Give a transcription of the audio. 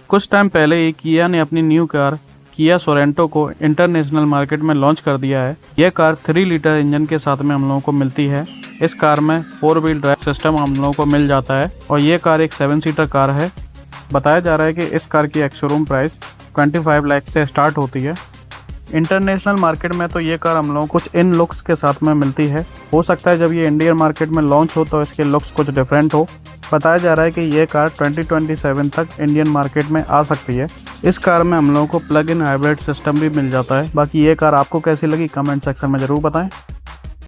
कुछ टाइम पहले ही किया ने अपनी न्यू कार किया सोरेंटो को इंटरनेशनल मार्केट में लॉन्च कर दिया है। यह कार 3 लीटर इंजन के साथ में हम लोगों को मिलती है। इस कार में 4 व्हील ड्राइव सिस्टम हम लोगों को मिल जाता है और ये कार एक 7 सीटर कार है। बताया जा रहा है कि इस कार की एक्स शोरूम प्राइस 25 लाख से स्टार्ट होती है। इंटरनेशनल मार्केट में तो ये कार हम लोगों को कुछ इन लुक्स के साथ में मिलती है। हो सकता है जब ये इंडियन मार्केट में लॉन्च हो तो इसके लुक्स कुछ डिफरेंट हो। बताया जा रहा है कि ये कार 2027 तक इंडियन मार्केट में आ सकती है। इस कार में हम लोगों को प्लग इन हाइब्रिड सिस्टम भी मिल जाता है। बाकी ये कार आपको कैसी लगी कमेंट सेक्शन में ज़रूर बताएं।